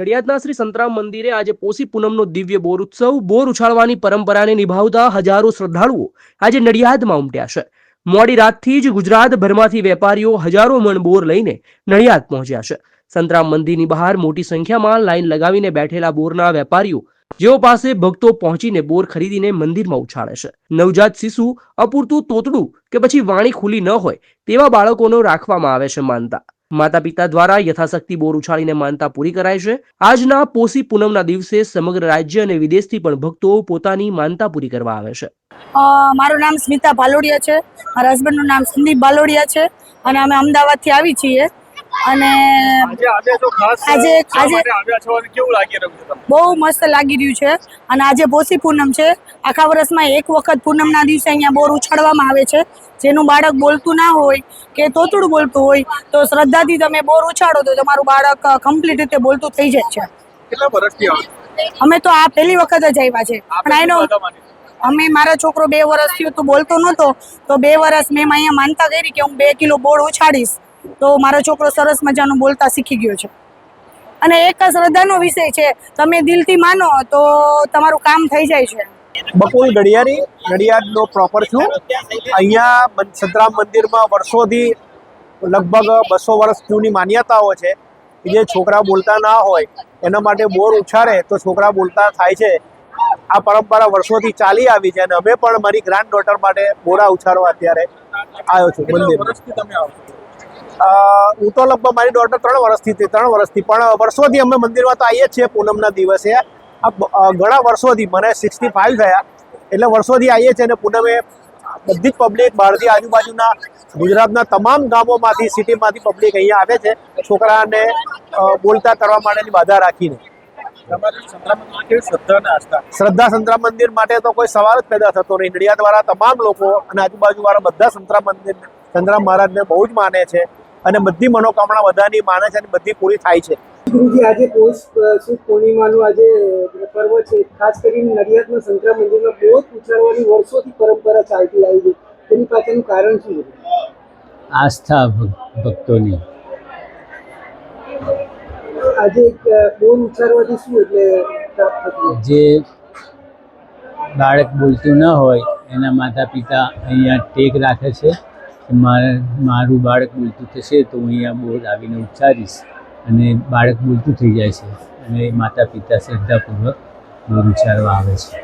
નડિયાદના શ્રી સંતરામ મંદિરે આજે પોષી પૂનમનો દિવ્ય બોર ઉત્સવ બોર ઉછાળવાની પરંપરાને નિભાવતા હજારો શ્રદ્ધાળુઓ આજે નડિયાદમાં ઉમટ્યા છે. મોડી રાતથી જ ગુજરાતભરમાંથી વેપારીઓ હજારો મણ બોર લઈને નડિયાદ પહોંચ્યા છે. સંતરામ મંદિરની બહાર મોટી સંખ્યામાં લાઈન લગાવીને બેઠેલા બોરના વેપારીઓ જેઓ પાસે ભક્તો પહોંચીને બોર ખરીદીને મંદિરમાં ઉછાળે છે. નવજાત શિશુ, અપૂરતું તોતડું કે પછી વાણી ખુલ્લી ન હોય તેવા બાળકોનો રાખવામાં આવે છે માનતા. માતા પિતા દ્વારા યથાશક્તિ બોર ઉછાળીને માનતા પૂરી કરાય છે. આજના પોષી પૂનમના દિવસે સમગ્ર રાજ્ય અને વિદેશથી પણ ભક્તો પોતાની માનતા પૂરી કરવા આવે છે. મારું નામ સ્મિતા ભાલોડિયા છે. મારા હસબન્ડનું નામ સંદીપ ભાલોડિયા છે અને અમે અમદાવાદથી આવી છીએ. અને આજે બહુ મસ્ત લાગી રહ્યું છે. અને આજે પોષી પૂનમ છે. આખા વર્ષમાં એક વખત પૂનમના દિવસે અહીંયા બોર ઉછાળવામાં આવે છે. જેનું બાળક બોલતું ના હોય કે તોતડું બોલતું હોય તો શ્રદ્ધાથી તમે બોર ઉછાળો તો તમારું બાળક કમ્પ્લીટ રીતે બોલતું થઈ જાય છે. કેટલા વર્ષથી અમે તો આ પહેલી વખત જ આવ્યા છે. પણ આનો અમે મારો છોકરો 2 વર્ષથી તો બોલતો નહોતો તો 2 વર્ષ મેં અહીંયા માનતા કરી કે હું 2 કિલો બોર ઉછાળીશ તો મારો છોકરો સરસ મજાનું બોલતા શીખી ગયો છે. અને એક શ્રદ્ધાનો વિષય છે, તમે દિલથી માનો તો તમારું કામ થઈ જાય છે. બકુલ ગડિયારી નડિયાદનો પ્રોપર છું. અહીંયા સંતરામ મંદિરમાં વર્ષોથી લગભગ 200 વર્ષ જૂની માન્યતાઓ છે કે જે છોકરા બોલતા ના હોય એના માટે બોર ઉછાળે તો છોકરા બોલતા થાય છે. આ પરંપરા વર્ષોથી ચાલી આવી છે અને અમે પણ મારી ગ્રાન્ડ ડોટર માટે બોરા ઉછાળવા અત્યારે આવ્યો છું મંદિર. હું તો લગભગ મારી ડોટર 3 વર્ષથી પણ વર્ષોથી અમે મંદિરમાં તો આવીએ જ છીએ પૂનમના દિવસે. ઘણા વર્ષોથી મને 65 થયા એટલે વર્ષોથી આવીએ છીએ અને પૂનમે બધી જ પબ્લિક બહારથી આજુબાજુના ગુજરાતના તમામ ગામોમાંથી સિટીમાંથી પબ્લિક અહીંયા આવે છે છોકરાને બોલતા કરવા માટેની બાધા રાખીને. શ્રદ્ધા સંતરામ મંદિર માટે તો કોઈ સવાલ જ પેદા થતો નહીં. નડિયાદવાળા તમામ લોકો અને આજુબાજુવાળા બધા સંતરામ મહારાજને બહુ જ માને છે અને બધી મનોકામના બધાની માને છે અને બધી પૂરી થાય છે. ગુરુજી, આજે પોષ સુદ પૂર્ણિમાનું આજે પર્વ છે. ખાસ કરીને નડિયાદમાં સંતરામ મંદિરમાં બોર ઉછાળવાની વર્ષોથી પરંપરા ચાલતી આવી છે. તેની પાછળનું કારણ શું છે? આસ્થા ભક્તોની. આજે બોર ઉછાળવાથી શું એટલે જે બાળક બોલતું ન હોય એના માતા પિતા અહીંયા ટેક રાખે છે. મારું બાળક બોલતું થશે તો હું અહીંયા બોર આવીને ઉચ્ચારીશ અને બાળક બોલતું થઈ જાય છે અને માતા પિતા શ્રદ્ધાપૂર્વક બોર ઉચ્ચારવા આવે છે.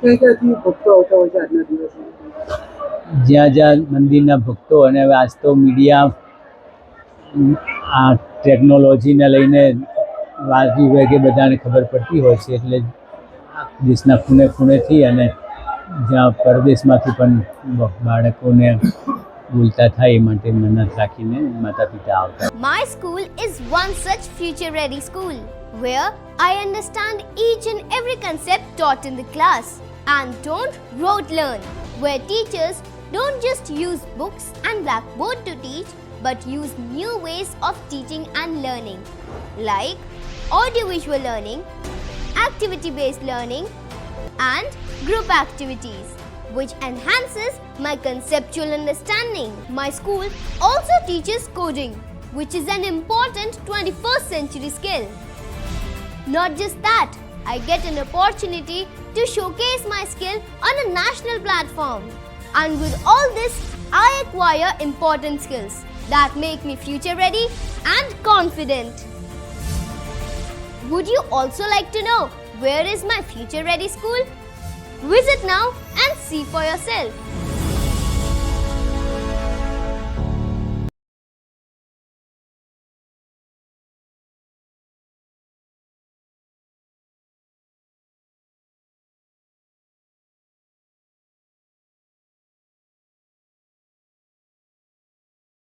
ક્યાંથી ભક્તો આવતા હોય છે આજના દિવસે? જ્યાં જ્યાં મંદિરના ભક્તો અને હવે આજ તો મીડિયા આ ટેકનોલોજીને લઈને વાજી વેગે બધાને ખબર પડતી હોય છે એટલે દેશના ખૂણે ખૂણેથી અને જ્યાં પરદેશમાંથી પણ બાળકોને બોલતા થાય એ માટે મહેનત રાખીને માતા પિતા આવતા. My school is one such future ready school where I understand each and every concept taught in the class and don't rote learn, where teachers don't just use books and blackboard to teach but use new ways of teaching and learning like audiovisual learning, activity based learning and group activities which enhances my conceptual understanding. My school also teaches coding, which is an important 21st century skill. Not just that, I get an opportunity to showcase my skill on a national platform. And with all this, I acquire important skills that make me future ready and confident. Would you also like to know where is my future ready school? Visit now and see for yourself.